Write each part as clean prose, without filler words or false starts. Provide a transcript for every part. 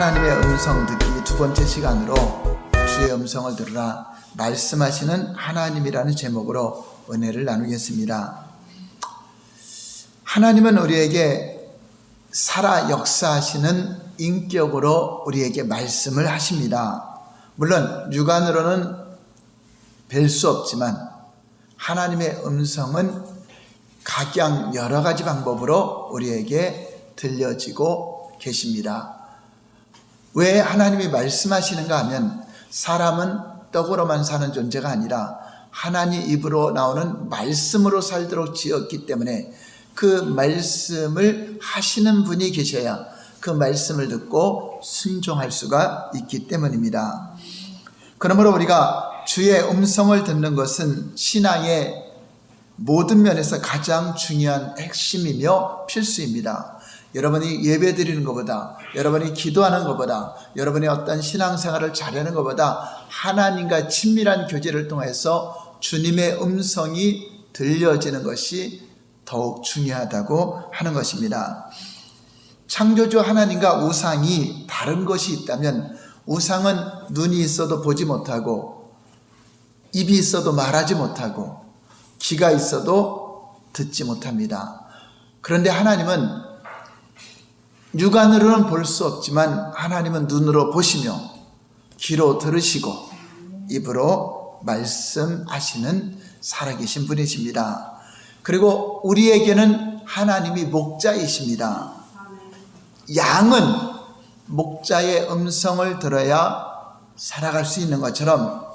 하나님의 음성 듣기 두 번째 시간으로 주의 음성을 들으라 말씀하시는 하나님이라는 제목으로 은혜를 나누겠습니다. 하나님은 우리에게 살아 역사하시는 인격으로 우리에게 말씀을 하십니다. 물론 육안으로는 뵐 수 없지만 하나님의 음성은 각양 여러 가지 방법으로 우리에게 들려지고 계십니다. 왜 하나님이 말씀하시는가 하면 사람은 떡으로만 사는 존재가 아니라 하나님 입으로 나오는 말씀으로 살도록 지었기 때문에 그 말씀을 하시는 분이 계셔야 그 말씀을 듣고 순종할 수가 있기 때문입니다. 그러므로 우리가 주의 음성을 듣는 것은 신앙의 모든 면에서 가장 중요한 핵심이며 필수입니다. 여러분이 예배 드리는 것보다, 여러분이 기도하는 것보다, 여러분의 어떤 신앙생활을 잘하는 것보다 하나님과 친밀한 교제를 통해서 주님의 음성이 들려지는 것이 더욱 중요하다고 하는 것입니다. 창조주 하나님과 우상이 다른 것이 있다면 우상은 눈이 있어도 보지 못하고 입이 있어도 말하지 못하고 귀가 있어도 듣지 못합니다. 그런데 하나님은 육안으로는 볼 수 없지만 하나님은 눈으로 보시며 귀로 들으시고 입으로 말씀하시는 살아계신 분이십니다. 그리고 우리에게는 하나님이 목자이십니다. 양은 목자의 음성을 들어야 살아갈 수 있는 것처럼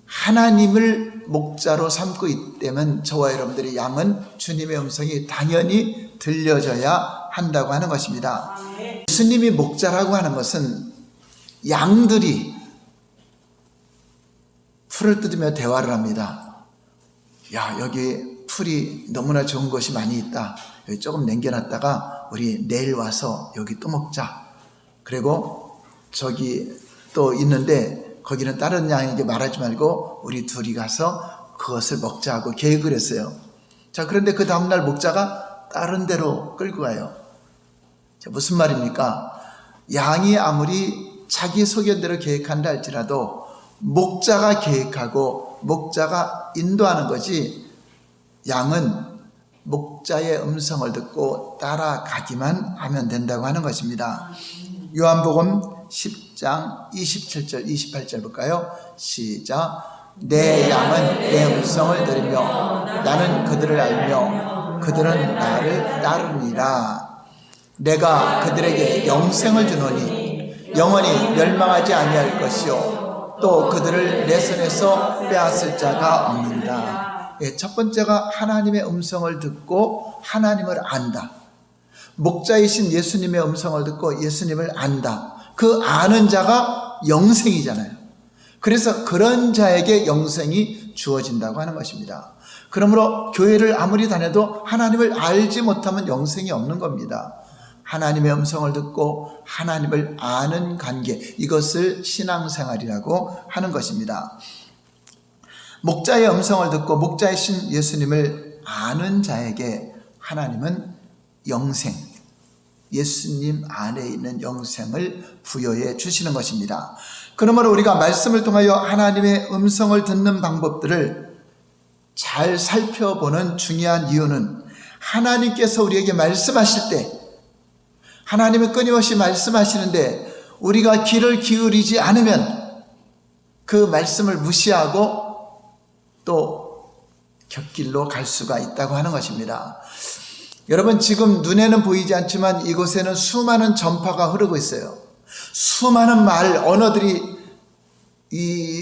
하나님을 목자로 삼고 있다면 저와 여러분들의 양은 주님의 음성이 당연히 들려져야 한다고 하는 것입니다. 예수님이 목자라고 하는 것은 양들이 풀을 뜯으며 대화를 합니다. 야, 여기 풀이 너무나 좋은 것이 많이 있다. 여기 조금 남겨놨다가 우리 내일 와서 여기 또 먹자. 그리고 저기 또 있는데 거기는 다른 양에게 말하지 말고 우리 둘이 가서 그것을 먹자 하고 계획을 했어요. 자, 그런데 그 다음날 목자가 다른 데로 끌고 가요. 자, 무슨 말입니까? 양이 아무리 자기 소견대로 계획한다 할지라도 목자가 계획하고 목자가 인도하는 거지 양은 목자의 음성을 듣고 따라가기만 하면 된다고 하는 것입니다. 요한복음 10장 27절 28절 볼까요? 시작. 내 양은 내 음성을 들으며 나는 그들을 알며 그들은 나를 따르니라. 내가 그들에게 영생을 주노니 영원히 멸망하지 아니할 것이요 또 그들을 내 손에서 빼앗을 자가 없느니라. 첫 번째가 하나님의 음성을 듣고 하나님을 안다. 목자이신 예수님의 음성을 듣고 예수님을 안다. 그 아는 자가 영생이잖아요. 그래서 그런 자에게 영생이 주어진다고 하는 것입니다. 그러므로 교회를 아무리 다녀도 하나님을 알지 못하면 영생이 없는 겁니다. 하나님의 음성을 듣고 하나님을 아는 관계, 이것을 신앙생활이라고 하는 것입니다. 목자의 음성을 듣고 목자이신 예수님을 아는 자에게 하나님은 영생, 예수님 안에 있는 영생을 부여해 주시는 것입니다. 그러므로 우리가 말씀을 통하여 하나님의 음성을 듣는 방법들을 잘 살펴보는 중요한 이유는 하나님께서 우리에게 말씀하실 때, 하나님은 끊임없이 말씀하시는데 우리가 귀를 기울이지 않으면 그 말씀을 무시하고 또 곁길로 갈 수가 있다고 하는 것입니다. 여러분, 지금 눈에는 보이지 않지만 이곳에는 수많은 전파가 흐르고 있어요. 수많은 말, 언어들이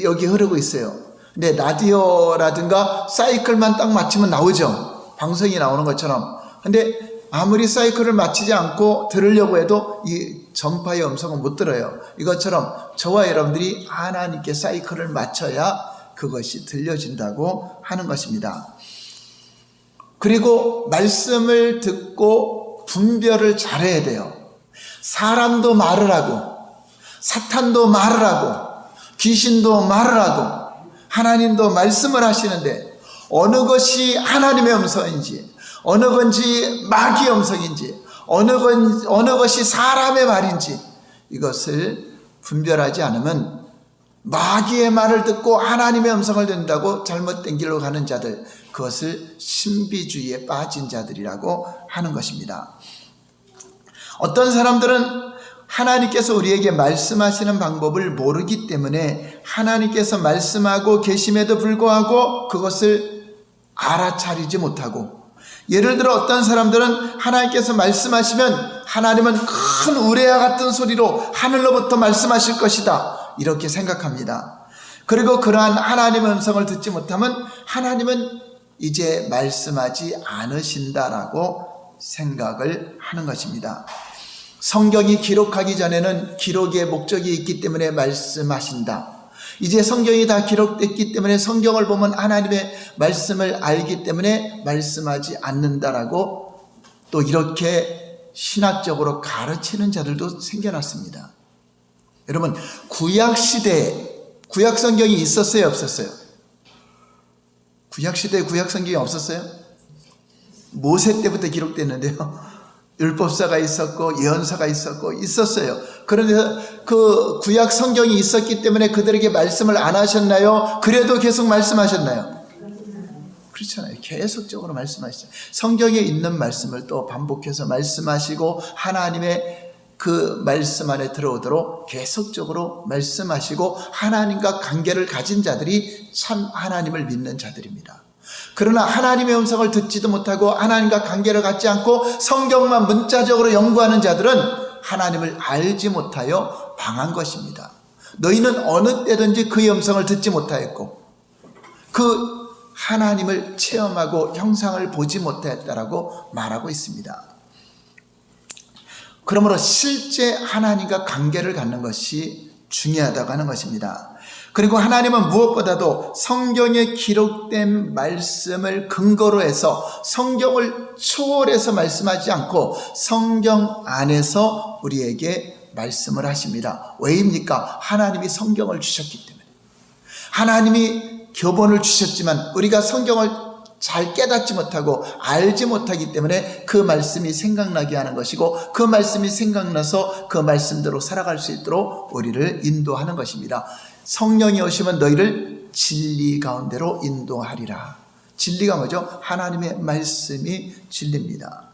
여기 흐르고 있어요. 근데 라디오라든가 사이클만 딱 맞추면 나오죠. 방송이 나오는 것처럼. 근데 아무리 사이클을 맞추지 않고 들으려고 해도 이 전파의 음성은 못 들어요. 이것처럼 저와 여러분들이 하나님께 사이클을 맞춰야 그것이 들려진다고 하는 것입니다. 그리고 말씀을 듣고 분별을 잘해야 돼요. 사람도 말을 하고 사탄도 말을 하고 귀신도 말을 하고 하나님도 말씀을 하시는데 어느 것이 하나님의 음성인지 어느 건지 마귀의 음성인지 어느 것이 사람의 말인지 이것을 분별하지 않으면 마귀의 말을 듣고 하나님의 음성을 듣는다고 잘못된 길로 가는 자들, 그것을 신비주의에 빠진 자들이라고 하는 것입니다. 어떤 사람들은 하나님께서 우리에게 말씀하시는 방법을 모르기 때문에 하나님께서 말씀하고 계심에도 불구하고 그것을 알아차리지 못하고, 예를 들어 어떤 사람들은 하나님께서 말씀하시면 하나님은 큰 우레와 같은 소리로 하늘로부터 말씀하실 것이다, 이렇게 생각합니다. 그리고 그러한 하나님의 음성을 듣지 못하면 하나님은 이제 말씀하지 않으신다라고 생각을 하는 것입니다. 성경이 기록하기 전에는 기록의 목적이 있기 때문에 말씀하신다. 이제 성경이 다 기록됐기 때문에 성경을 보면 하나님의 말씀을 알기 때문에 말씀하지 않는다라고 또 이렇게 신학적으로 가르치는 자들도 생겨났습니다. 여러분, 구약시대에 구약성경이 있었어요, 없었어요? 구약시대에 구약성경이 없었어요? 모세 때부터 기록됐는데요. 율법서가 있었고 예언서가 있었고 있었어요. 그런데 그 구약 성경이 있었기 때문에 그들에게 말씀을 안 하셨나요? 그래도 계속 말씀하셨나요? 그렇잖아요. 계속적으로 말씀하시죠. 성경에 있는 말씀을 또 반복해서 말씀하시고 하나님의 그 말씀 안에 들어오도록 계속적으로 말씀하시고 하나님과 관계를 가진 자들이 참 하나님을 믿는 자들입니다. 그러나 하나님의 음성을 듣지도 못하고 하나님과 관계를 갖지 않고 성경만 문자적으로 연구하는 자들은 하나님을 알지 못하여 망한 것입니다. 너희는 어느 때든지 그의 음성을 듣지 못하였고 그 하나님을 체험하고 형상을 보지 못하였다라고 말하고 있습니다. 그러므로 실제 하나님과 관계를 갖는 것이 중요하다고 하는 것입니다. 그리고 하나님은 무엇보다도 성경에 기록된 말씀을 근거로 해서 성경을 초월해서 말씀하지 않고 성경 안에서 우리에게 말씀을 하십니다. 왜입니까? 하나님이 성경을 주셨기 때문에. 하나님이 교본을 주셨지만 우리가 성경을 잘 깨닫지 못하고 알지 못하기 때문에 그 말씀이 생각나게 하는 것이고 그 말씀이 생각나서 그 말씀대로 살아갈 수 있도록 우리를 인도하는 것입니다. 성령이 오시면 너희를 진리 가운데로 인도하리라. 진리가 뭐죠? 하나님의 말씀이 진리입니다.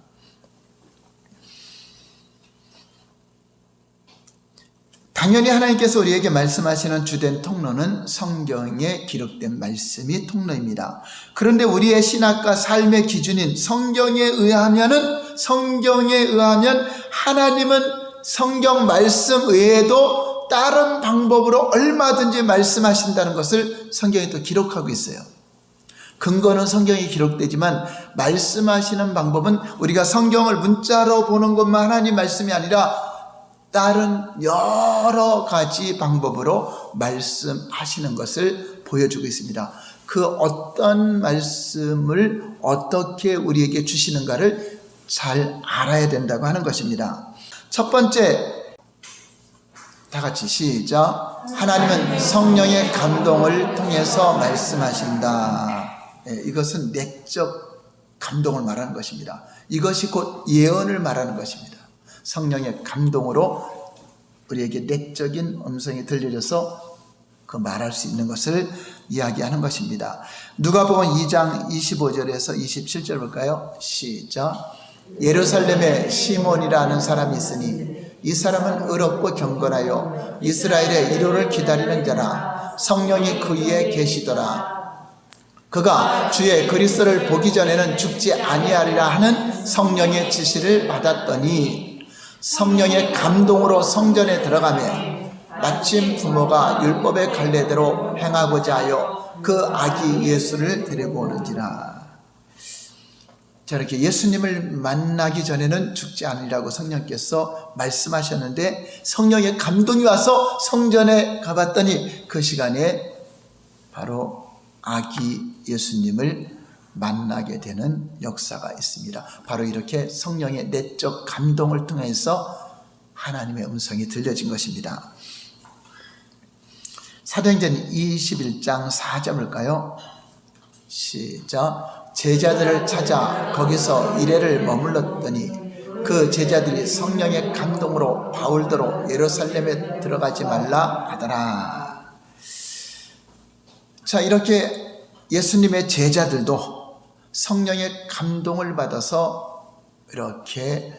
당연히 하나님께서 우리에게 말씀하시는 주된 통로는 성경에 기록된 말씀이 통로입니다. 그런데 우리의 신학과 삶의 기준인 성경에 의하면 하나님은 성경 말씀 외에도 다른 방법으로 얼마든지 말씀하신다는 것을 성경에 또 기록하고 있어요. 근거는 성경이 기록되지만 말씀하시는 방법은 우리가 성경을 문자로 보는 것만 하나님 말씀이 아니라 다른 여러 가지 방법으로 말씀하시는 것을 보여주고 있습니다. 그 어떤 말씀을 어떻게 우리에게 주시는가를 잘 알아야 된다고 하는 것입니다. 첫 번째, 다 같이 시작. 하나님은 성령의 감동을 통해서 말씀하신다. 이것은 내적 감동을 말하는 것입니다. 이것이 곧 예언을 말하는 것입니다. 성령의 감동으로 우리에게 내적인 음성이 들려져서 그 말할 수 있는 것을 이야기하는 것입니다. 누가복음 2장 25절에서 27절 볼까요? 시작. 예루살렘에 시몬이라는 사람이 있으니 이 사람은 의롭고 경건하여 이스라엘의 위로를 기다리는 자라. 성령이 그 위에 계시더라. 그가 주의 그리스도를 보기 전에는 죽지 아니하리라 하는 성령의 지시를 받았더니 성령의 감동으로 성전에 들어가며 마침 부모가 율법의 갈례대로 행하고자 하여 그 아기 예수를 데리고 오는지라. 저렇게 예수님을 만나기 전에는 죽지 않으리라고 성령께서 말씀하셨는데 성령의 감동이 와서 성전에 가봤더니 그 시간에 바로 아기 예수님을 만나게 되는 역사가 있습니다. 바로 이렇게 성령의 내적 감동을 통해서 하나님의 음성이 들려진 것입니다. 사도행전 21장 4절을까요? 시작. 제자들을 찾아 거기서 이레를 머물렀더니 그 제자들이 성령의 감동으로 바울더러 예루살렘에 들어가지 말라 하더라. 자, 이렇게 예수님의 제자들도 성령의 감동을 받아서 이렇게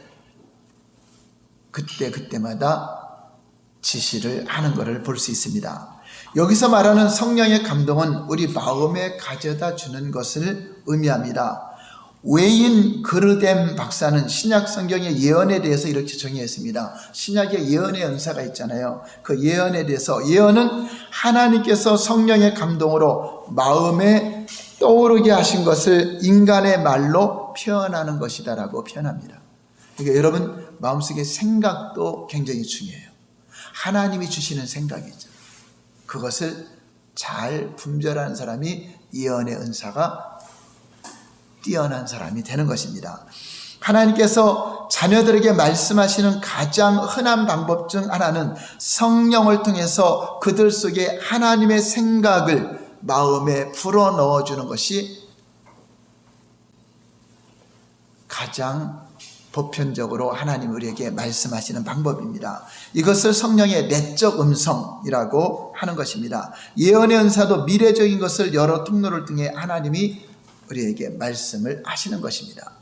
그때마다 지시를 하는 것을 볼 수 있습니다. 여기서 말하는 성령의 감동은 우리 마음에 가져다 주는 것을 의미합니다. 웨인 그르뎀 박사는 신약 성경의 예언에 대해서 이렇게 정의했습니다. 신약에 예언의 은사가 있잖아요. 그 예언에 대해서, 예언은 하나님께서 성령의 감동으로 마음에 떠오르게 하신 것을 인간의 말로 표현하는 것이다라고 표현합니다. 그러니까 여러분 마음속의 생각도 굉장히 중요해요. 하나님이 주시는 생각이죠. 그것을 잘 분별하는 사람이 예언의 은사가 뛰어난 사람이 되는 것입니다. 하나님께서 자녀들에게 말씀하시는 가장 흔한 방법 중 하나는 성령을 통해서 그들 속에 하나님의 생각을 마음에 불어넣어 주는 것이 가장 보편적으로 하나님 우리에게 말씀하시는 방법입니다. 이것을 성령의 내적 음성이라고 하는 것입니다. 예언의 은사도 미래적인 것을 여러 통로를 통해 하나님이 우리에게 말씀을 하시는 것입니다.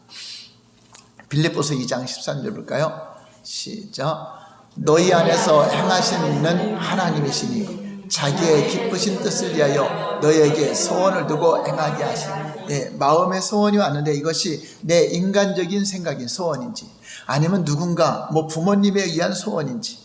빌립보서 2장 13절 볼까요? 시작. 너희 안에서 행하시는 하나님이시니 자기의 기쁘신 뜻을 위하여 너희에게 소원을 두고 행하게 하시니, 마음의 소원이 왔는데 이것이 내 인간적인 생각인 소원인지, 아니면 누군가 부모님에 의한 소원인지,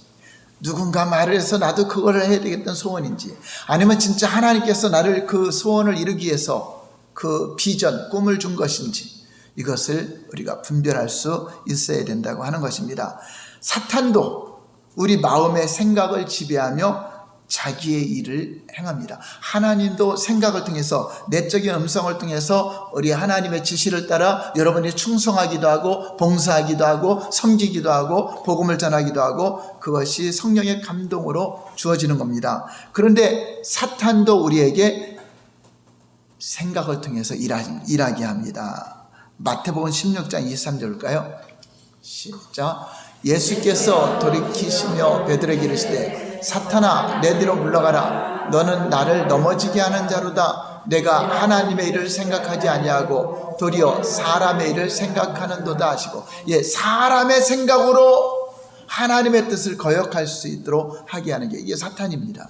누군가 말을 해서 나도 그걸 해야 되겠다는 소원인지, 아니면 진짜 하나님께서 나를 그 소원을 이루기 위해서 그 비전, 꿈을 준 것인지, 이것을 우리가 분별할 수 있어야 된다고 하는 것입니다. 사탄도 우리 마음의 생각을 지배하며 자기의 일을 행합니다. 하나님도 생각을 통해서, 내적인 음성을 통해서 우리 하나님의 지시를 따라 여러분이 충성하기도 하고 봉사하기도 하고 섬기기도 하고 복음을 전하기도 하고, 그것이 성령의 감동으로 주어지는 겁니다. 그런데 사탄도 우리에게 생각을 통해서 일하게 합니다. 마태복음 16장 23절일까요? 시작. 예수께서 돌이키시며 베드로에게 이르시되 사탄아 내 뒤로 물러가라. 너는 나를 넘어지게 하는 자로다. 내가 하나님의 일을 생각하지 아니하고 도리어 사람의 일을 생각하는도다 하시고, 사람의 생각으로 하나님의 뜻을 거역할 수 있도록 하게 하는 게 이게 사탄입니다.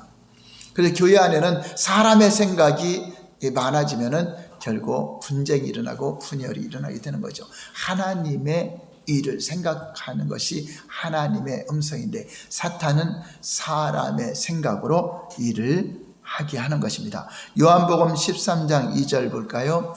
그래서 교회 안에는 사람의 생각이 많아지면은 결국 분쟁이 일어나고 분열이 일어나게 되는 거죠. 하나님의 일을 생각하는 것이 하나님의 음성인데 사탄은 사람의 생각으로 일을 하게 하는 것입니다. 요한복음 13장 2절 볼까요?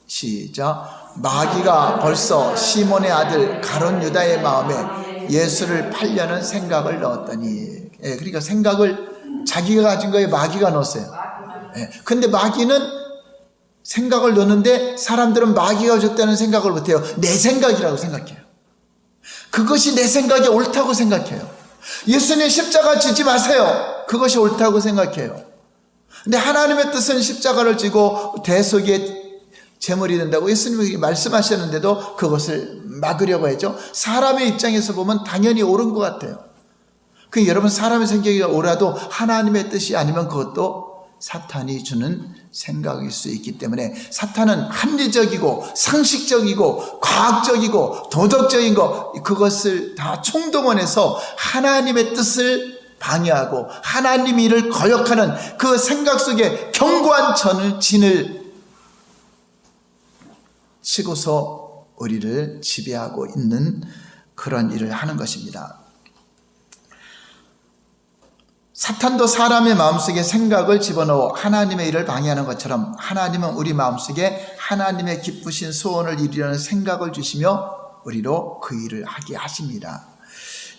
시작. 마귀가 벌써 시몬의 아들 가룟 유다의 마음에 예수를 팔려는 생각을 넣었더니, 그러니까 생각을 자기가 가진 거에 마귀가 넣었어요. 근데 마귀는 생각을 넣는데 사람들은 마귀가 줬다는 생각을 못해요. 내 생각이라고 생각해요. 그것이 내 생각이 옳다고 생각해요. 예수님 십자가 지지 마세요. 그것이 옳다고 생각해요. 근데 하나님의 뜻은 십자가를 지고 대속의 제물이 된다고 예수님이 말씀하셨는데도 그것을 막으려고 하죠. 사람의 입장에서 보면 당연히 옳은 것 같아요. 여러분 사람의 생각이 옳아도 하나님의 뜻이 아니면 그것도 사탄이 주는 생각일 수 있기 때문에 사탄은 합리적이고 상식적이고 과학적이고 도덕적인 것, 그것을 다 총동원해서 하나님의 뜻을 방해하고 하나님 일을 거역하는 그 생각 속에 견고한 진을 치고서 우리를 지배하고 있는 그런 일을 하는 것입니다. 사탄도 사람의 마음속에 생각을 집어넣어 하나님의 일을 방해하는 것처럼 하나님은 우리 마음속에 하나님의 기쁘신 소원을 이루려는 생각을 주시며 우리로 그 일을 하게 하십니다.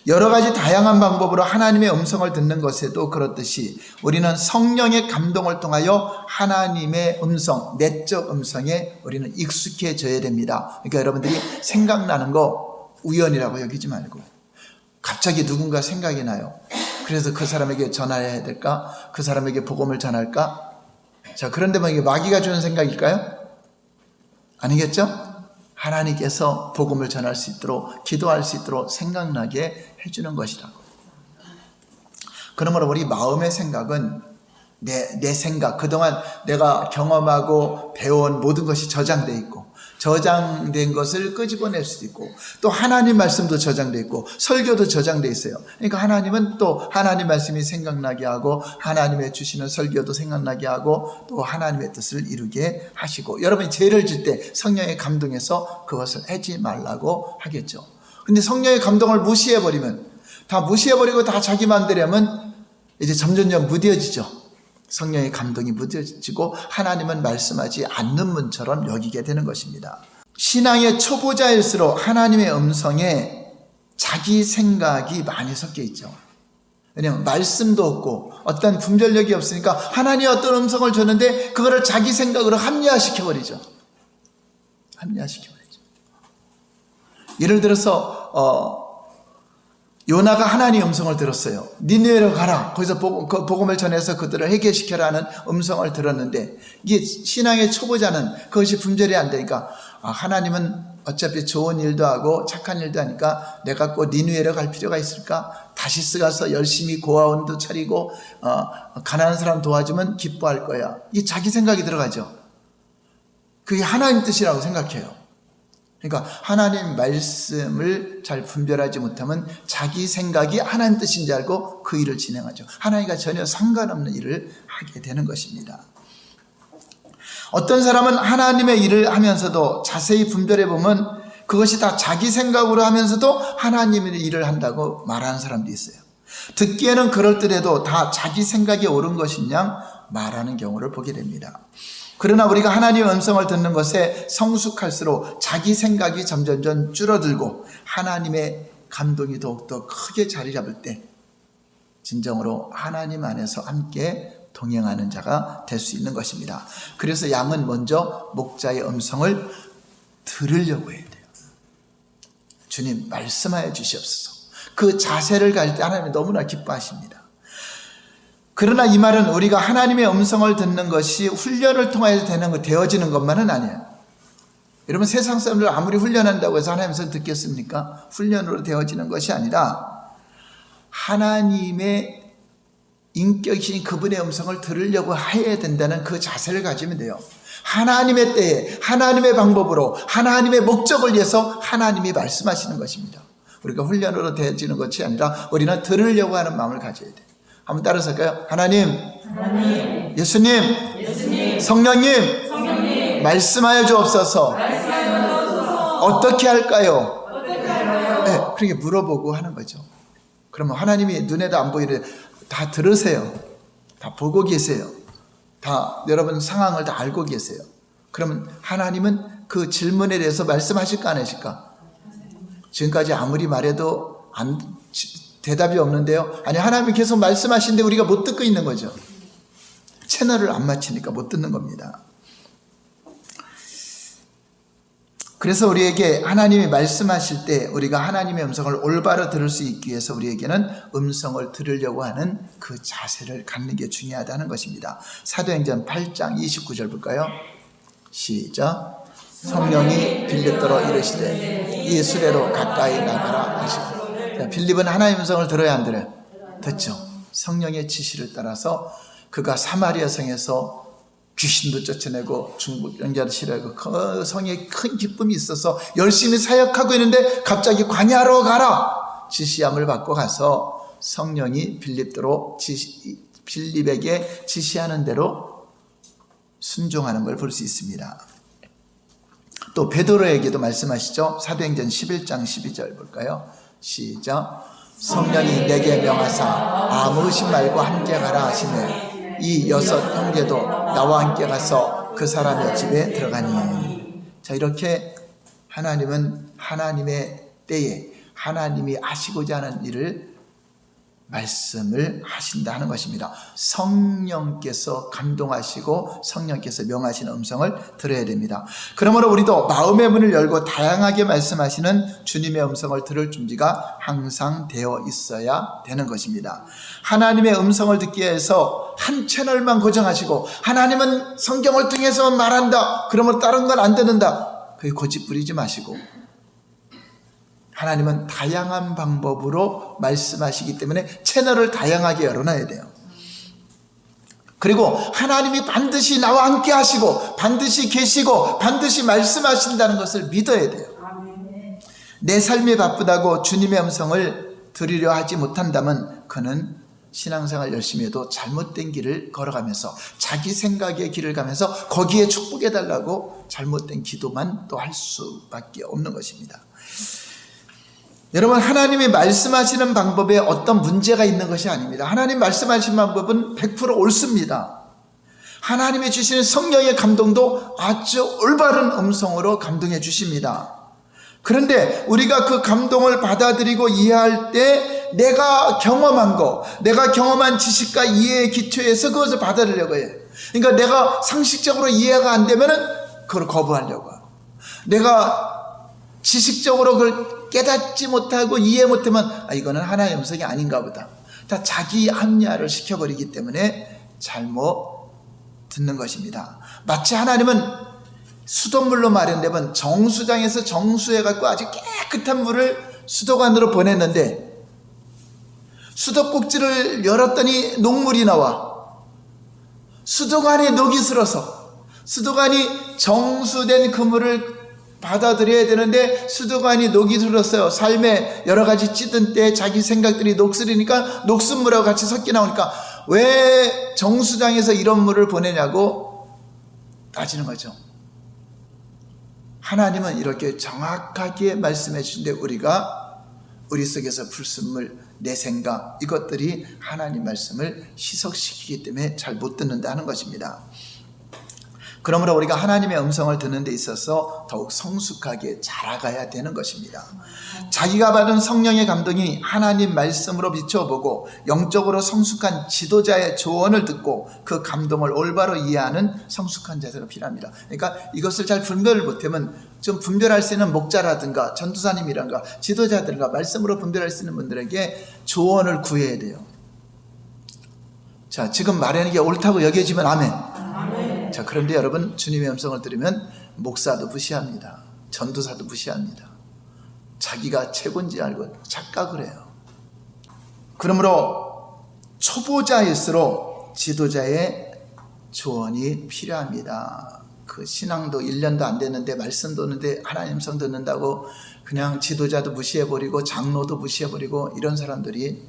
여러 가지 다양한 방법으로 하나님의 음성을 듣는 것에도 그렇듯이 우리는 성령의 감동을 통하여 하나님의 음성, 내적 음성에 우리는 익숙해져야 됩니다. 그러니까 여러분들이 생각나는 거 우연이라고 여기지 말고, 갑자기 누군가 생각이 나요. 그래서 그 사람에게 전화해야 될까? 그 사람에게 복음을 전할까? 자, 그런데 이게 마귀가 주는 생각일까요? 아니겠죠? 하나님께서 복음을 전할 수 있도록, 기도할 수 있도록 생각나게 해주는 것이라고. 그러므로 우리 마음의 생각은 내 생각, 그동안 내가 경험하고 배운 모든 것이 저장되어 있고, 저장된 것을 끄집어낼 수도 있고, 또 하나님 말씀도 저장되어 있고, 설교도 저장되어 있어요. 그러니까 하나님은 또 하나님 말씀이 생각나게 하고, 하나님의 주시는 설교도 생각나게 하고, 또 하나님의 뜻을 이루게 하시고, 여러분이 죄를 질 때 성령의 감동에서 그것을 하지 말라고 하겠죠. 근데 성령의 감동을 무시해버리면, 다 무시해버리고 다 자기 마음대로 하면 이제 점점점 무뎌지죠. 성령의 감동이 무뎌지고 하나님은 말씀하지 않는 분처럼 여기게 되는 것입니다. 신앙의 초보자일수록 하나님의 음성에 자기 생각이 많이 섞여 있죠. 왜냐하면 말씀도 없고 어떤 분별력이 없으니까 하나님이 어떤 음성을 줬는데 그거를 자기 생각으로 합리화시켜버리죠. 예를 들어서 요나가 하나님의 음성을 들었어요. 니느웨로 가라. 거기서 복음을 전해서 그들을 해결시켜라는 음성을 들었는데, 이게 신앙의 초보자는 그것이 분별이 안 되니까, 하나님은 어차피 좋은 일도 하고 착한 일도 하니까 내가 꼭 니느웨로 갈 필요가 있을까? 다시스 가서 열심히 고아원도 차리고 가난한 사람 도와주면 기뻐할 거야. 이게 자기 생각이 들어가죠. 그게 하나님 뜻이라고 생각해요. 그러니까 하나님 말씀을 잘 분별하지 못하면 자기 생각이 하나님 뜻인 줄 알고 그 일을 진행하죠. 하나님과 전혀 상관없는 일을 하게 되는 것입니다. 어떤 사람은 하나님의 일을 하면서도 자세히 분별해 보면 그것이 다 자기 생각으로 하면서도 하나님의 일을 한다고 말하는 사람도 있어요. 듣기에는 그럴듯해도 다 자기 생각이 옳은 것인 양 말하는 경우를 보게 됩니다. 그러나 우리가 하나님의 음성을 듣는 것에 성숙할수록 자기 생각이 점점점 줄어들고 하나님의 감동이 더욱더 크게 자리 잡을 때 진정으로 하나님 안에서 함께 동행하는 자가 될 수 있는 것입니다. 그래서 양은 먼저 목자의 음성을 들으려고 해야 돼요. 주님 말씀하여 주시옵소서. 그 자세를 가질 때 하나님이 너무나 기뻐하십니다. 그러나 이 말은 우리가 하나님의 음성을 듣는 것이 훈련을 통해서 되어지는 것만은 아니에요. 여러분 세상 사람들 아무리 훈련한다고 해서 하나님의 음성을 듣겠습니까? 훈련으로 되어지는 것이 아니라 하나님의 인격이신 그분의 음성을 들으려고 해야 된다는 그 자세를 가지면 돼요. 하나님의 때에 하나님의 방법으로 하나님의 목적을 위해서 하나님이 말씀하시는 것입니다. 우리가 훈련으로 되어지는 것이 아니라 우리는 들으려고 하는 마음을 가져야 돼요. 한번 따라서 할까요? 하나님, 예수님, 성령님, 말씀하여 주옵소서. 어떻게 할까요? 네, 그렇게 물어보고 하는 거죠. 그러면 하나님이 눈에도 안 보이는데 다 들으세요. 다 보고 계세요. 다 여러분 상황을 다 알고 계세요. 그러면 하나님은 그 질문에 대해서 말씀하실까 안 하실까? 지금까지 아무리 말해도 대답이 없는데요. 아니 하나님이 계속 말씀하시는데 우리가 못 듣고 있는 거죠. 채널을 안 맞추니까 못 듣는 겁니다. 그래서 우리에게 하나님이 말씀하실 때 우리가 하나님의 음성을 올바로 들을 수 있기 위해서 우리에게는 음성을 들으려고 하는 그 자세를 갖는 게 중요하다는 것입니다. 사도행전 8장 29절 볼까요? 시작. 성령이 빌립더러 이르시되 이 수레로 가까이 나가라 하시고. 빌립은 하나님의 음성을 들어야 안 들어요? 듣죠. 성령의 지시를 따라서 그가 사마리아 성에서 귀신도 쫓아내고 중풍병자도 치료하고 그 성에 큰 기쁨이 있어서 열심히 사역하고 있는데 갑자기 광야로 가라 지시함을 받고 가서 성령이 빌립에게 지시하는 대로 순종하는 걸 볼 수 있습니다. 또 베드로에게도 말씀하시죠. 사도행전 11장 12절 볼까요? 시작. 성령이 내게 명하사 아무 의심 말고 함께 가라 하시네 이 6 형제도 나와 함께 가서 그 사람의 집에 들어가니. 자, 이렇게 하나님은 하나님의 때에 하나님이 하시고자 하는 일을 말씀을 하신다는 것입니다. 성령께서 감동하시고 성령께서 명하시는 음성을 들어야 됩니다. 그러므로 우리도 마음의 문을 열고 다양하게 말씀하시는 주님의 음성을 들을 준비가 항상 되어 있어야 되는 것입니다. 하나님의 음성을 듣기 위해서 한 채널만 고정하시고 하나님은 성경을 통해서 말한다 그러면 다른 건 안 듣는다, 거기 고집 부리지 마시고, 하나님은 다양한 방법으로 말씀하시기 때문에 채널을 다양하게 열어놔야 돼요. 그리고 하나님이 반드시 나와 함께 하시고 반드시 계시고 반드시 말씀하신다는 것을 믿어야 돼요. 내 삶이 바쁘다고 주님의 음성을 들으려 하지 못한다면 그는 신앙생활 열심히 해도 잘못된 길을 걸어가면서 자기 생각의 길을 가면서 거기에 축복해달라고 잘못된 기도만 또 할 수밖에 없는 것입니다. 여러분, 하나님이 말씀하시는 방법에 어떤 문제가 있는 것이 아닙니다. 하나님 말씀하시는 방법은 100% 옳습니다. 하나님이 주시는 성령의 감동도 아주 올바른 음성으로 감동해 주십니다. 그런데 우리가 그 감동을 받아들이고 이해할 때 내가 경험한 거, 내가 경험한 지식과 이해의 기초에서 그것을 받아들이려고 해요. 그러니까 내가 상식적으로 이해가 안 되면은 그걸 거부하려고 하고, 내가 지식적으로 그걸 깨닫지 못하고 이해 못하면 이거는 하나님의 음성이 아닌가 보다. 다 자기 합리화를 시켜버리기 때문에 잘못 듣는 것입니다. 마치 하나님은 수돗물로 마련되면 정수장에서 정수해갖고 아주 깨끗한 물을 수도관으로 보냈는데 수도꼭지를 열었더니 녹물이 나와. 수도관에 녹이 슬어서 수도관이 정수된 그 물을 받아들여야 되는데 수도관이 녹이 슬었어요. 삶에 여러 가지 찌든 때 자기 생각들이 녹슬으니까 녹슨물하고 같이 섞여 나오니까 왜 정수장에서 이런 물을 보내냐고 따지는 거죠. 하나님은 이렇게 정확하게 말씀해 주신데 우리가 우리 속에서 불순물, 내 생각, 이것들이 하나님 말씀을 희석시키기 때문에 잘 못 듣는다 하는 것입니다. 그러므로 우리가 하나님의 음성을 듣는 데 있어서 더욱 성숙하게 자라가야 되는 것입니다. 자기가 받은 성령의 감동이 하나님 말씀으로 비춰보고 영적으로 성숙한 지도자의 조언을 듣고 그 감동을 올바로 이해하는 성숙한 자세가 필요합니다. 그러니까 이것을 잘 분별을 못하면 좀 분별할 수 있는 목자라든가 전도사님이란가 지도자들과 말씀으로 분별할 수 있는 분들에게 조언을 구해야 돼요. 자, 지금 말하는 게 옳다고 여겨지면 아멘. 자, 그런데 여러분, 주님의 음성을 들으면 목사도 무시합니다. 전도사도 무시합니다. 자기가 최고인지 알고 착각을 해요. 그러므로 초보자일수록 지도자의 조언이 필요합니다. 그 신앙도 1년도 안 됐는데 말씀 듣는데 하나님 음성 듣는다고 그냥 지도자도 무시해버리고 장로도 무시해버리고 이런 사람들이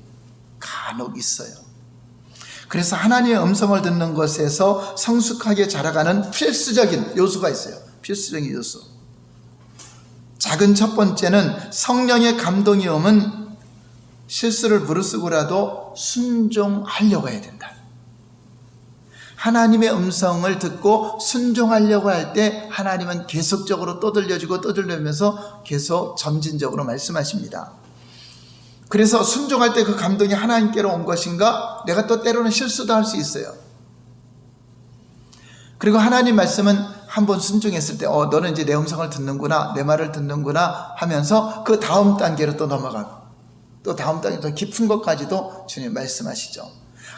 간혹 있어요. 그래서 하나님의 음성을 듣는 것에서 성숙하게 자라가는 필수적인 요소가 있어요. 필수적인 요소. 작은 첫 번째는 성령의 감동이 오면 실수를 무릅쓰고라도 순종하려고 해야 된다. 하나님의 음성을 듣고 순종하려고 할 때 하나님은 계속적으로 떠들려주고 떠들려면서 계속 점진적으로 말씀하십니다. 그래서 순종할 때 그 감동이 하나님께로 온 것인가? 내가 또 때로는 실수도 할 수 있어요. 그리고 하나님 말씀은 한번 순종했을 때 너는 이제 내 음성을 듣는구나, 내 말을 듣는구나 하면서 그 다음 단계로 또 넘어가고 또 다음 단계 더 깊은 것까지도 주님 말씀하시죠.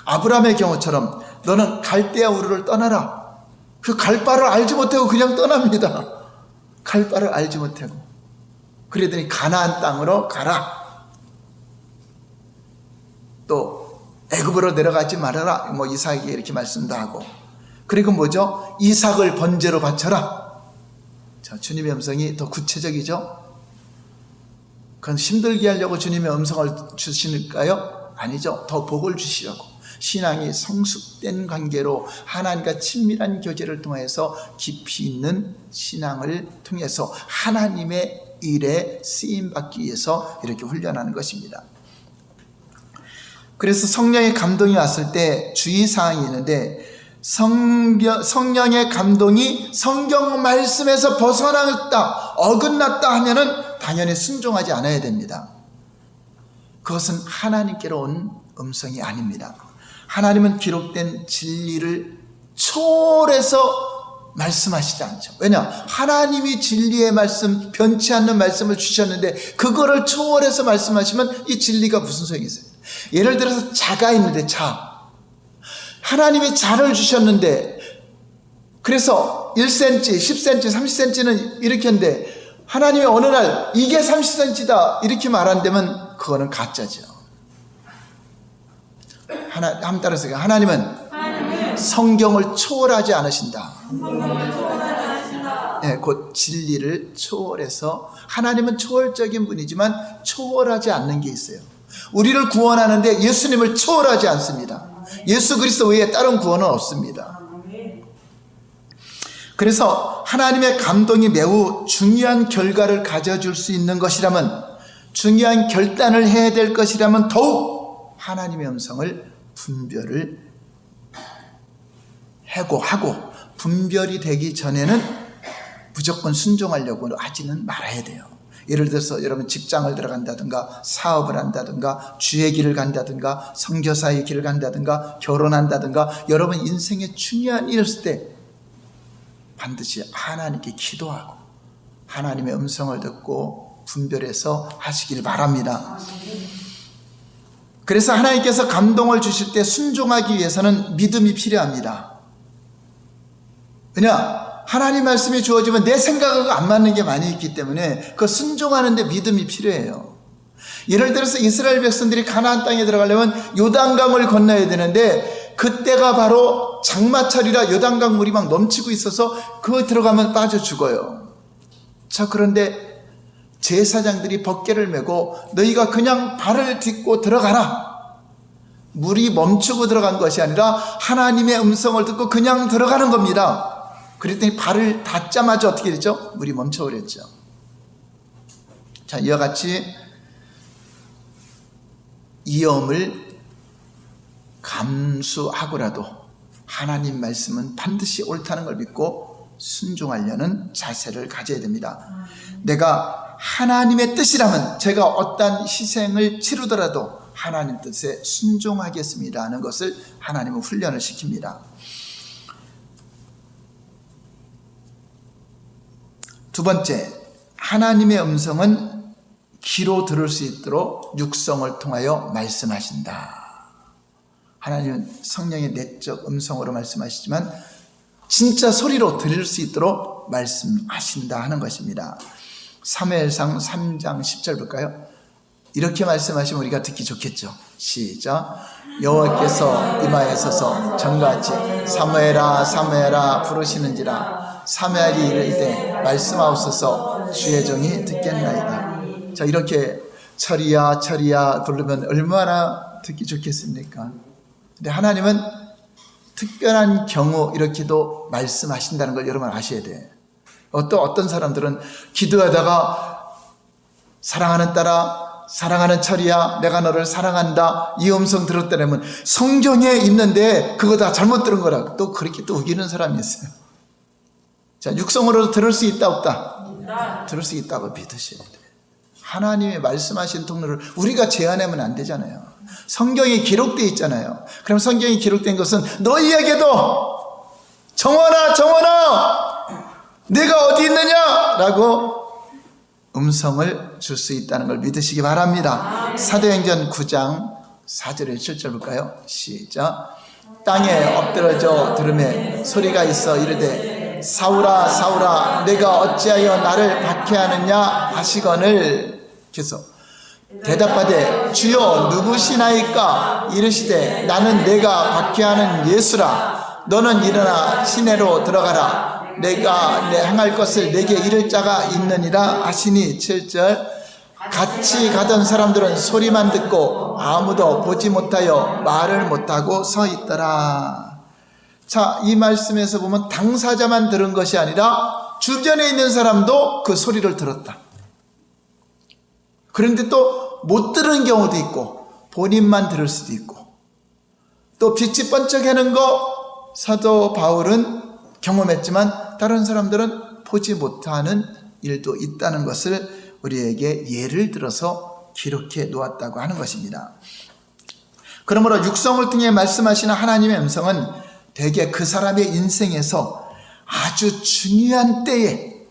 아브라함의 경우처럼 너는 갈대아 우르를 떠나라. 그 갈 바를 알지 못하고 그냥 떠납니다. 갈 바를 알지 못하고. 그러더니 가나안 땅으로 가라. 또 애굽으로 내려가지 말아라. 이삭에게 이렇게 말씀도 하고. 그리고 뭐죠? 이삭을 번제로 바쳐라. 자, 주님의 음성이 더 구체적이죠? 그건 힘들게 하려고 주님의 음성을 주시니까요? 아니죠. 더 복을 주시려고. 신앙이 성숙된 관계로 하나님과 친밀한 교제를 통해서 깊이 있는 신앙을 통해서 하나님의 일에 쓰임받기 위해서 이렇게 훈련하는 것입니다. 그래서 성령의 감동이 왔을 때 주의사항이 있는데 성령의 감동이 성경 말씀에서 벗어났다, 어긋났다 하면은 당연히 순종하지 않아야 됩니다. 그것은 하나님께로 온 음성이 아닙니다. 하나님은 기록된 진리를 초월해서 말씀하시지 않죠. 왜냐? 하나님이 진리의 말씀, 변치 않는 말씀을 주셨는데 그거를 초월해서 말씀하시면 이 진리가 무슨 소용이 있어요? 예를 들어서 자가 있는데 자, 하나님이 자를 주셨는데 그래서 1cm, 10cm, 30cm는 이렇게 했는데 하나님이 어느 날 이게 30cm다 이렇게 말한다면 그거는 가짜죠. 한번 따라서 하나님은 성경을 초월하지 않으신다. 네, 곧 진리를 초월해서 하나님은 초월적인 분이지만 초월하지 않는 게 있어요. 우리를 구원하는데 예수님을 초월하지 않습니다. 예수 그리스도 외에 다른 구원은 없습니다. 그래서 하나님의 감동이 매우 중요한 결과를 가져줄 수 있는 것이라면, 중요한 결단을 해야 될 것이라면 더욱 하나님의 음성을 분별을 하고 분별이 되기 전에는 무조건 순종하려고 하지는 말아야 돼요. 예를 들어서 여러분 직장을 들어간다든가 사업을 한다든가 주의 길을 간다든가 선교사의 길을 간다든가 결혼한다든가 여러분 인생에 중요한 일을 했을 때 반드시 하나님께 기도하고 하나님의 음성을 듣고 분별해서 하시길 바랍니다. 그래서 하나님께서 감동을 주실 때 순종하기 위해서는 믿음이 필요합니다. 왜냐? 하나님 말씀이 주어지면 내 생각하고 안 맞는 게 많이 있기 때문에 그 순종하는 데 믿음이 필요해요. 예를 들어서 이스라엘 백성들이 가나안 땅에 들어가려면 요단강을 건너야 되는데 그때가 바로 장마철이라 요단강 물이 막 넘치고 있어서 그거 들어가면 빠져 죽어요. 자, 그런데 제사장들이 벗개를 메고 너희가 그냥 발을 딛고 들어가라. 물이 멈추고 들어간 것이 아니라 하나님의 음성을 듣고 그냥 들어가는 겁니다. 그랬더니 발을 닿자마자 어떻게 되죠? 물이 멈춰버렸죠. 자, 이와 같이 위험을 감수하고라도 하나님 말씀은 반드시 옳다는 걸 믿고 순종하려는 자세를 가져야 됩니다. 내가 하나님의 뜻이라면 제가 어떤 희생을 치르더라도 하나님 뜻에 순종하겠습니다 하는 것을 하나님은 훈련을 시킵니다. 두 번째, 하나님의 음성은 귀로 들을 수 있도록 육성을 통하여 말씀하신다. 하나님은 성령의 내적 음성으로 말씀하시지만 진짜 소리로 들을 수 있도록 말씀하신다 하는 것입니다. 사무엘상 3장 10절 볼까요? 이렇게 말씀하시면 우리가 듣기 좋겠죠. 시작. 여호와께서 이마에 서서 전같이 사무엘아 사무엘아 부르시는지라 사무엘이 이르되 말씀하옵소서 주의 종이 듣겠나이다. 자, 이렇게 철이야 철이야 부르면 얼마나 듣기 좋겠습니까? 근데 하나님은 특별한 경우 이렇게도 말씀하신다는 걸 여러분 아셔야 돼. 또 어떤 사람들은 기도하다가 사랑하는 딸아 사랑하는 철이야 내가 너를 사랑한다 이 음성 들었다면 성경에 있는데 그거 다 잘못 들은 거라 또 그렇게 또 우기는 사람이 있어요. 자, 육성으로 들을 수 있다 없다? 들을 수 있다고 믿으셔야 돼. 하나님이 말씀하신 통로를 우리가 제한하면 안 되잖아요. 성경에 기록되어 있잖아요. 그럼 성경에 기록된 것은 너희에게도 정원아 내가 어디 있느냐 라고 음성을 줄 수 있다는 걸 믿으시기 바랍니다. 사도행전 9장 4절에 7절 볼까요? 시작. 땅에 엎드러져 들음에 소리가 있어 이르되 사울아 사울아 내가 어찌하여 나를 박해하느냐 하시거늘. 그래서 대답하되 주여 누구시나이까 이르시되 나는 내가 박해하는 예수라. 너는 일어나 시내로 들어가라. 내가 행할 것을 내게 이를 자가 있느니라 하시니. 7절. 같이 가던 사람들은 소리만 듣고 아무도 보지 못하여 말을 못하고 서 있더라. 자, 이 말씀에서 보면 당사자만 들은 것이 아니라 주변에 있는 사람도 그 소리를 들었다. 그런데 또 못 들은 경우도 있고 본인만 들을 수도 있고 또 빛이 번쩍하는 거 사도 바울은 경험했지만 다른 사람들은 보지 못하는 일도 있다는 것을 우리에게 예를 들어서 기록해 놓았다고 하는 것입니다. 그러므로 육성을 통해 말씀하시는 하나님의 음성은 대개 그 사람의 인생에서 아주 중요한 때에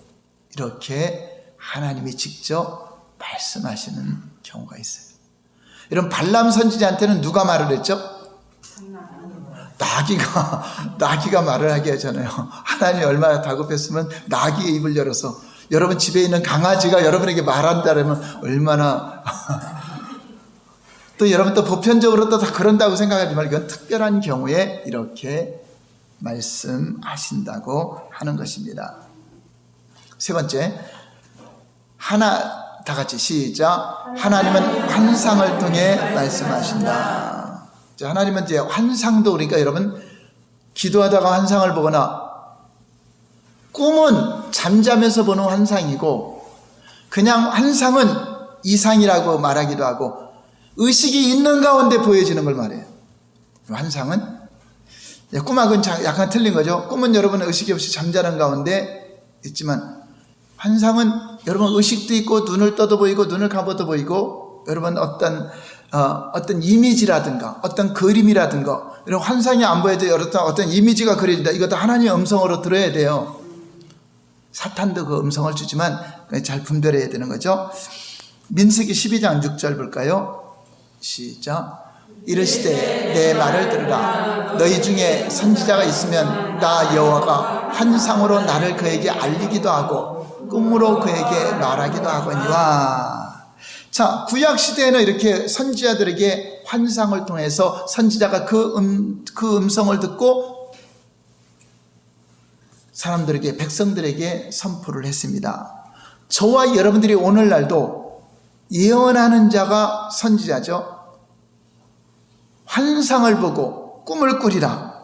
이렇게 하나님이 직접 말씀하시는 경우가 있어요. 여러분 발람 선지자한테는 누가 말을 했죠? 나귀가 말을 하게 하잖아요. 하나님이 얼마나 다급했으면 나귀의 입을 열어서, 여러분 집에 있는 강아지가 여러분에게 말한다면 얼마나 또 여러분 또 보편적으로 또 다 그런다고 생각하지만 이건 특별한 경우에 이렇게 말씀하신다고 하는 것입니다. 세 번째, 다 같이 시작. 하나님은 환상을 통해 말씀하신다. 하나님은 이제 환상도, 그러니까 여러분 기도하다가 환상을 보거나, 꿈은 잠자면서 보는 환상이고, 그냥 환상은 이상이라고 말하기도 하고, 의식이 있는 가운데 보여지는 걸 말해요. 환상은, 꿈하고는 약간 틀린 거죠. 꿈은 여러분 의식이 없이 잠자는 가운데 있지만, 환상은 여러분 의식도 있고 눈을 떠도 보이고 눈을 감아도 보이고, 여러분 어떤 이미지라든가 어떤 그림이라든가 이런 환상이 안 보여도 어떤 이미지가 그려진다. 이것도 하나님의 음성으로 들어야 돼요. 사탄도 그 음성을 주지만 잘 분별해야 되는 거죠. 민수기 12장 6절 볼까요? 시작. 이르시되 내 말을 들으라. 너희 중에 선지자가 있으면 나 여호와가 환상으로 나를 그에게 알리기도 하고 꿈으로 그에게 말하기도 하거니와. 자, 구약 시대에는 이렇게 선지자들에게 환상을 통해서 선지자가 그 음성을 듣고 사람들에게, 백성들에게 선포를 했습니다. 저와 여러분들이 오늘날도 예언하는 자가 선지자죠. 환상을 보고 꿈을 꾸리라.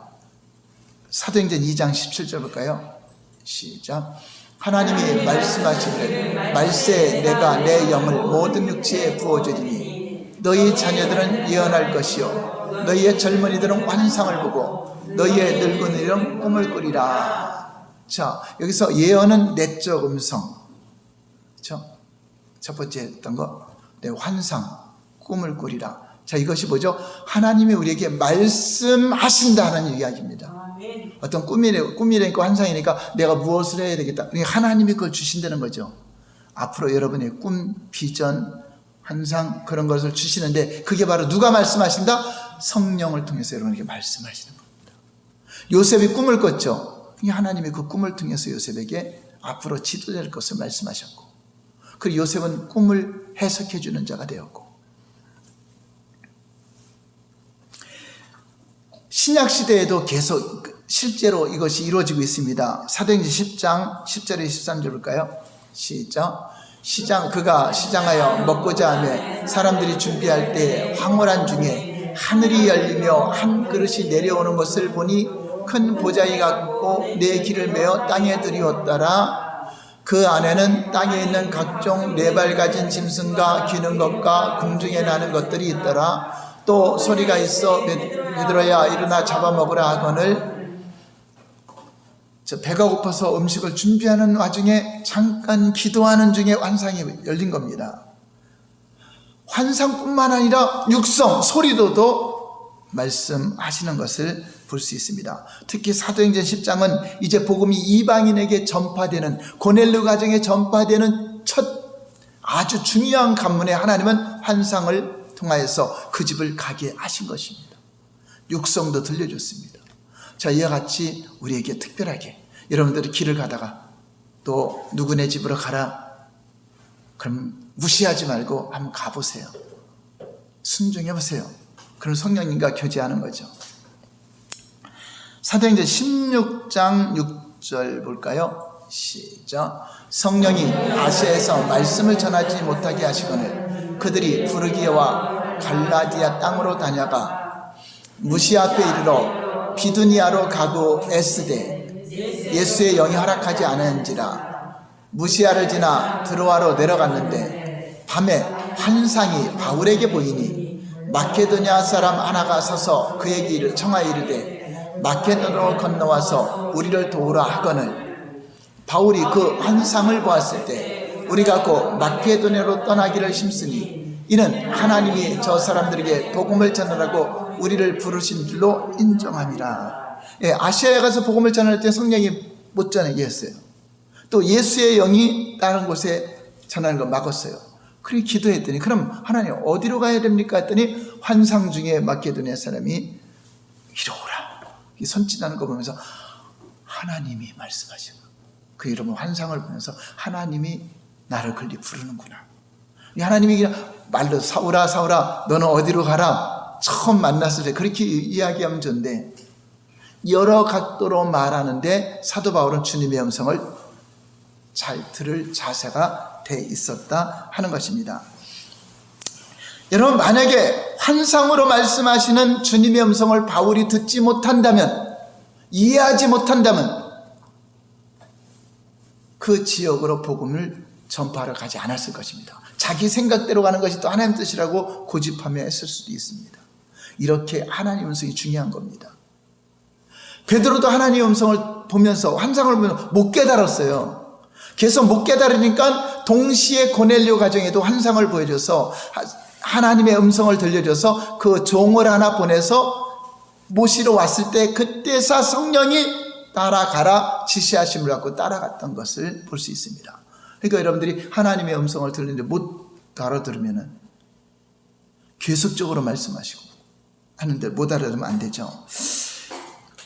사도행전 2장 17절 볼까요? 시작. 하나님이 말씀하시기를 말세 내가 내 영을 모든 육체에 부어주리니 너희 자녀들은 예언할 것이요 너희의 젊은이들은 환상을 보고 너희의 늙은이들은 꿈을 꾸리라. 자, 여기서 예언은 내적 음성, 그렇죠? 첫 번째 했던 거, 환상, 꿈을 꾸리라. 자, 이것이 뭐죠? 하나님이 우리에게 말씀하신다는 이야기입니다. 어떤 꿈이니까 환상이니까 내가 무엇을 해야 되겠다. 하나님이 그걸 주신다는 거죠. 앞으로 여러분의 꿈, 비전, 환상 그런 것을 주시는데, 그게 바로 누가 말씀하신다? 성령을 통해서 여러분에게 말씀하시는 겁니다. 요셉이 꿈을 꿨죠. 하나님이 그 꿈을 통해서 요셉에게 앞으로 지도될 것을 말씀하셨고, 그리고 요셉은 꿈을 해석해 주는 자가 되었고, 신약 시대에도 계속 실제로 이것이 이루어지고 있습니다. 사도행전 10장 10절에 13절 볼까요? 시작. 그가 시장하여 먹고자 하며 사람들이 준비할 때 황홀한 중에 하늘이 열리며 한 그릇이 내려오는 것을 보니 큰 보자기 같고 네 길을 메어 땅에 들이었더라. 그 안에는 땅에 있는 각종 네 발 가진 짐승과 기는 것과 궁중에 나는 것들이 있더라. 또 소리가 있어 베드로야 일어나 잡아먹으라 하거늘. 배가 고파서 음식을 준비하는 와중에 잠깐 기도하는 중에 환상이 열린 겁니다. 환상뿐만 아니라 육성, 소리로도 말씀하시는 것을 볼 수 있습니다. 특히 사도행전 10장은 이제 복음이 이방인에게 전파되는, 고넬료 가정에 전파되는 첫 아주 중요한 관문에 하나님은 환상을 통하여서 그 집을 가게 하신 것입니다. 육성도 들려줬습니다. 자, 이와 같이 우리에게 특별하게, 여러분들이 길을 가다가 또 누구네 집으로 가라, 그럼 무시하지 말고 한번 가보세요. 순종해보세요. 그럼 성령님과 교제하는 거죠. 사도행전 16장 6절 볼까요? 시작. 성령이 아시아에서 말씀을 전하지 못하게 하시거늘 그들이 부르기아와 갈라디아 땅으로 다녀가 무시아 앞에 이르러 비두니아로 가고 애쓰되 예수의 영이 허락하지 않은지라. 무시아를 지나 드로아로 내려갔는데 밤에 환상이 바울에게 보이니 마케도냐 사람 하나가 서서 그에게 청하여 이르되 마케도냐로 건너와서 우리를 도우라 하거늘 바울이 그 환상을 보았을 때 우리가 곧 마케도냐로 떠나기를 힘쓰니 이는 하나님이 저 사람들에게 복음을 전하라고 우리를 부르신 줄로 인정함이라. 아시아에 가서 복음을 전할 때 성령이 못 전하게 했어요. 또 예수의 영이 다른 곳에 전하는 걸 막았어요. 그래 기도했더니 그럼 하나님 어디로 가야 됩니까 했더니 환상 중에 마케도냐 사람이 이리 오라. 이 손짓하는 거 보면서 하나님이 말씀하시고, 그 여러분 환상을 보면서 하나님이 나를 그리 부르는구나. 이 하나님이 그냥 말로 사울아 사울아 너는 어디로 가라, 처음 만났을 때 그렇게 이야기하면 좋은데 여러 각도로 말하는데 사도 바울은 주님의 음성을 잘 들을 자세가 돼 있었다 하는 것입니다. 여러분, 만약에 환상으로 말씀하시는 주님의 음성을 바울이 듣지 못한다면, 이해하지 못한다면 그 지역으로 복음을 전파하러 가지 않았을 것입니다. 자기 생각대로 가는 것이 또 하나님 뜻이라고 고집하며 했을 수도 있습니다. 이렇게 하나님의 음성이 중요한 겁니다. 베드로도 하나님의 음성을 보면서, 환상을 보면서 못 깨달았어요. 계속 못 깨달으니까 동시에 고넬료 가정에도 환상을 보여줘서 하나님의 음성을 들려줘서 그 종을 하나 보내서 모시러 왔을 때 그때서 성령이 따라가라 지시하심을 갖고 따라갔던 것을 볼 수 있습니다. 그러니까 여러분들이 하나님의 음성을 들리는데 못 알아들으면 계속적으로 말씀하시고 하는데 못 알아들으면 안 되죠.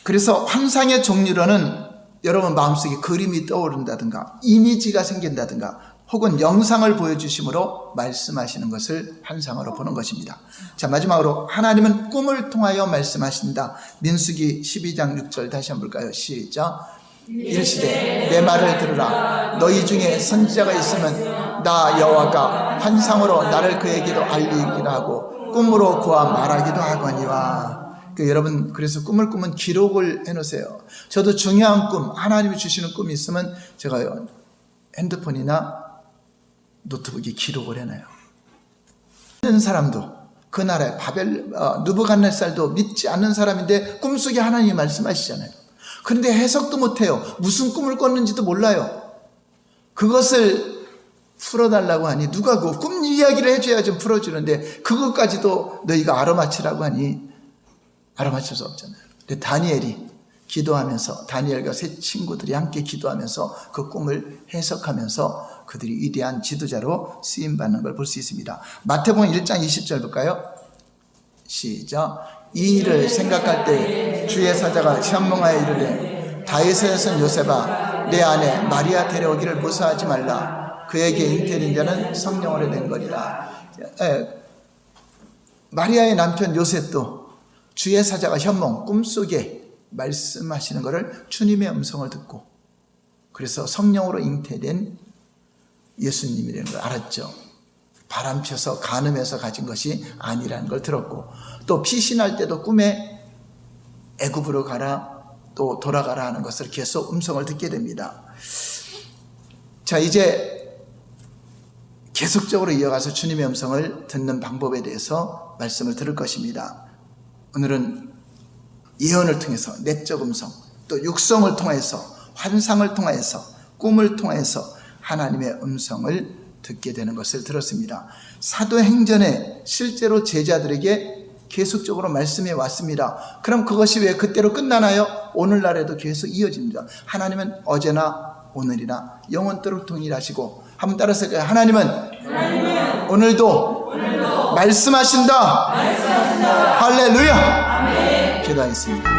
그래서 환상의 종류로는 여러분 마음속에 그림이 떠오른다든가 이미지가 생긴다든가 혹은 영상을 보여주심으로 말씀하시는 것을 환상으로 보는 것입니다. 자, 마지막으로 하나님은 꿈을 통하여 말씀하신다. 민수기 12장 6절 다시 한번 볼까요? 시작. 이르시되 내 말을 들으라. 너희 중에 선지자가 있으면 나 여호와가 환상으로 나를 그에게로 알리기도 하고 꿈으로 그와 말하기도 하거니와. 여러분, 그래서 꿈을 꾸면 기록을 해놓으세요. 저도 중요한 꿈, 하나님이 주시는 꿈이 있으면 제가 핸드폰이나 노트북에 기록을 해놔요. 믿는 사람도 그 나라에 느부갓네살도 믿지 않는 사람인데 꿈속에 하나님이 말씀하시잖아요. 그런데 해석도 못해요. 무슨 꿈을 꿨는지도 몰라요. 그것을 풀어달라고 하니 누가 그 꿈 이야기를 해줘야 좀 풀어주는데 그것까지도 너희가 알아맞히라고 하니 알아맞힐 수 없잖아요. 근데 다니엘이 기도하면서, 다니엘과 세 친구들이 함께 기도하면서 그 꿈을 해석하면서 그들이 위대한 지도자로 쓰임받는 걸 볼 수 있습니다. 마태복음 1장 20절 볼까요? 시작. 이 일을 생각할 때 주의 사자가 현몽하여 이르되 다윗의 son 요셉아 내 아내 마리아 데려오기를 무사하지 말라. 그에게 잉태된 자는 성령으로 된 거리라. 마리아의 남편 요셉도 주의 사자가 현몽, 꿈속에 말씀하시는 것을 주님의 음성을 듣고 그래서 성령으로 잉태된 예수님이라는 걸 알았죠. 바람 펴서 간음해서 가진 것이 아니라는 걸 들었고 또 피신할 때도 꿈에 애굽으로 가라 또 돌아가라 하는 것을 계속 음성을 듣게 됩니다. 자, 이제 계속적으로 이어가서 주님의 음성을 듣는 방법에 대해서 말씀을 들을 것입니다. 오늘은 예언을 통해서 내적 음성, 또 육성을 통해서 환상을 통해서 꿈을 통해서 하나님의 음성을 듣게 되는 것을 들었습니다. 사도행전에 실제로 제자들에게 계속적으로 말씀해 왔습니다. 그럼 그것이 왜 그때로 끝나나요? 오늘날에도 계속 이어집니다. 하나님은 어제나 오늘이나 영원토록 동일하시고 한번 따라서 하나님은 오늘도 말씀하신다. 할렐루야. 기도하겠습니다.